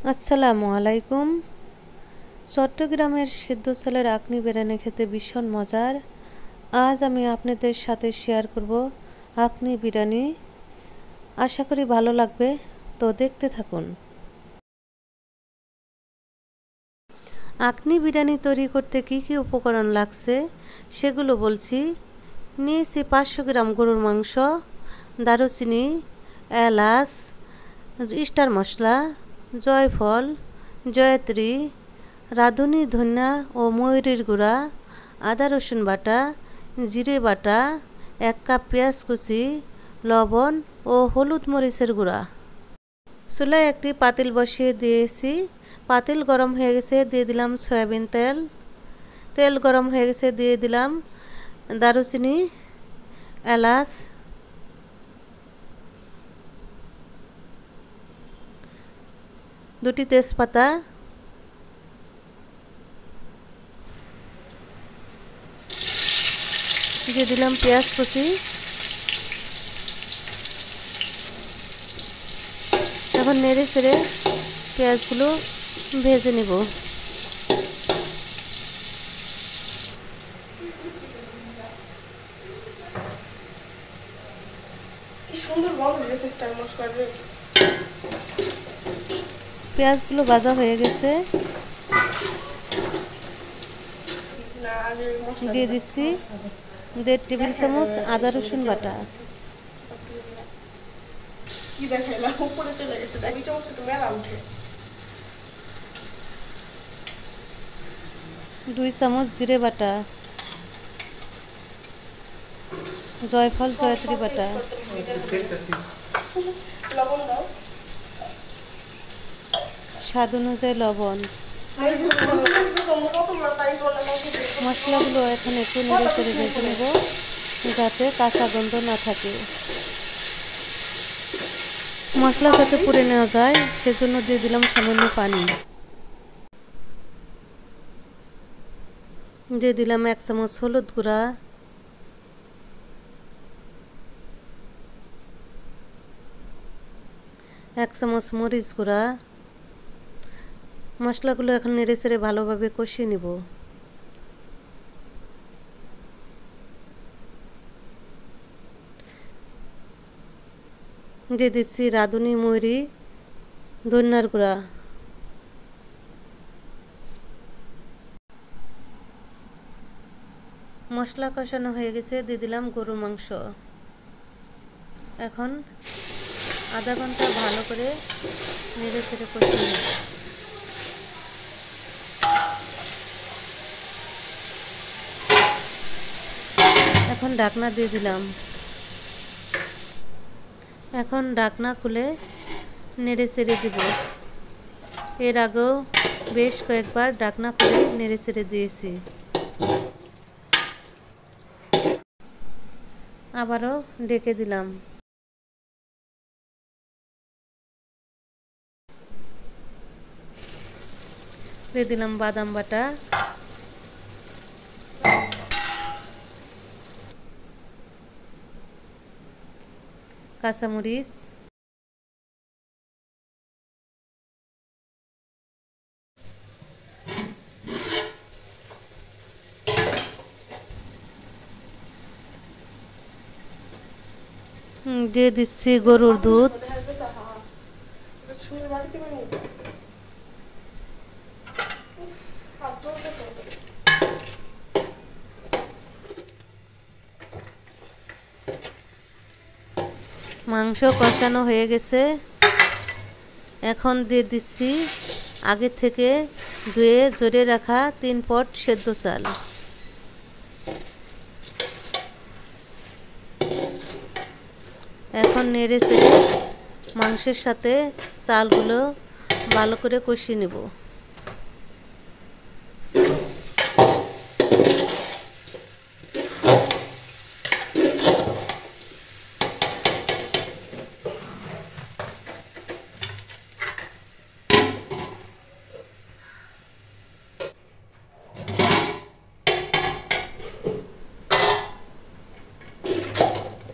আসসালামু আলাইকুম। চট্টগ্রামের সিদ্ধ চালের আখনি বিরিয়ানি খেতে ভীষণ মজার। আজ আমি আপনাদের সাথে শেয়ার করব আখনি বিরিয়ানি। আশা করি ভালো লাগবে, তো দেখতে থাকুন। আখনি বিরিয়ানি তৈরি করতে কি কি উপকরণ লাগছে সেগুলো বলছি। নিয়েছি 500 গ্রাম গরুর মাংস, দারুচিনি, এলাচ, স্টার মশলা, জয়ফল, জয়ত্রী, রাঁধুনি ধনিয়া ও ময়ূরীর গুঁড়া, আদা রসুন বাটা, জিরে বাটা, 1 কাপ পেঁয়াজ কুচি, লবণ ও হলুদ মরিচের গুঁড়া। চুলায় একটি পাতিল বসিয়ে দিয়েছি। পাতিল গরম হয়ে গেছে, দিয়ে দিলাম সয়াবিন তেল। তেল গরম হয়ে গেছে, দিয়ে দিলাম দারুচিনি, এলাচ, দুটি তেজপাতা, দিয়ে দিলাম পেঁয়াজ কুচি। এখন নেড়ে চেড়ে পেঁয়াজগুলো ভেজে নেব। পেঁয়াজগুলো ভাজা হয়ে গেছে, দিয়ে দিচ্ছি 1.5 টেবিল চামচ আদা রসুন বাটা, 2 চামচ জিরে বাটা, জয়ফল জয়ত্রী বাটা, স্বাদ অনুযায়ী লবণ। মশলাগুলো এখন একটু নেড়ে চেড়ে ভেজে নেব যাতে কাঁচা গন্ধ না থাকে। মশলা যাতে পুড়ে নেওয়া যায় সেজন্য দিয়ে দিলাম সামান্য পানি। দিয়ে দিলাম 1 চামচ হলুদ গুঁড়া, 1 চামচ মরিচ গুঁড়া। মশলাগুলো এখন নেড়ে চেড়ে ভালোভাবে কষিয়ে নেব। দিয়ে দিচ্ছি রাঁধুনি ময়ূরী ধনিয়ার গুঁড়া। মশলা কষানো হয়ে গেছে, দিয়ে দিলাম গরুর মাংস। এখন আধা ঘন্টা ভালো করে নেড়ে চেড়ে কষিয়ে নেব। এখন ঢাকনা দিয়ে দিলাম। এখন ঢাকনা খুলে নেড়ে চেড়ে দিব। এর আগেও বেশ কয়েকবার ঢাকনা খুলে নেড়ে চেড়ে দিয়েছি। আবারও ঢেকে দিলাম। দিয়ে দিলাম বাদাম বাটা, কাঁচামরিচ, দিয়ে দিচ্ছি গরুর দুধ, মাংস কষানো হয়ে গেছে। এখন দিয়ে দিচ্ছি আগে থেকে ধুয়ে জড়িয়ে রাখা 3 পট সেদ্ধ চাল। এখন নেড়ে চেড়ে মাংসের সাথে চালগুলো ভালো করে কষিয়ে নেব।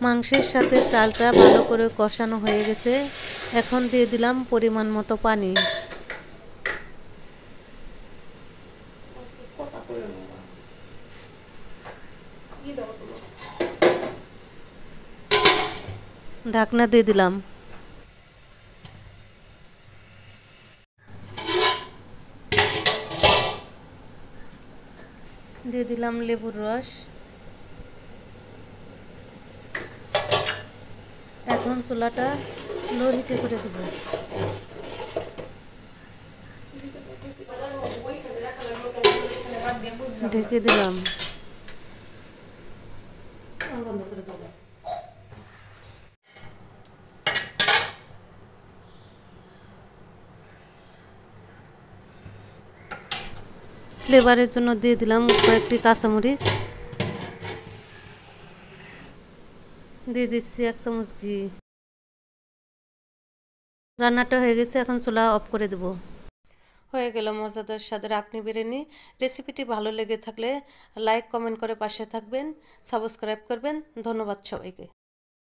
মাংসের সাথে চালটা ভালো করে কষানো হয়ে গেছে। এখন দিয়ে দিলাম পরিমাণ মতো পানি। ঢাকনা দিয়ে দিলাম। দিয়ে দিলাম লেবুর রস। এখন চুলাটা লো হিটে করে দেব। ঢেকে দিলাম। ফ্লেভারের জন্য দিয়ে দিলাম কয়েকটি কাঁচামরিচ। দিয়ে দিচ্ছি 1 চামচ ঘি। রান্নাটা হয়ে গেছে, এখন চুলা অফ করে দেব। হয়ে গেল মজাদার স্বাদের আখনি বিরিয়ানি। রেসিপিটি ভালো লেগে থাকলে লাইক কমেন্ট করে পাশে থাকবেন, সাবস্ক্রাইব করবেন। ধন্যবাদ সবাইকে।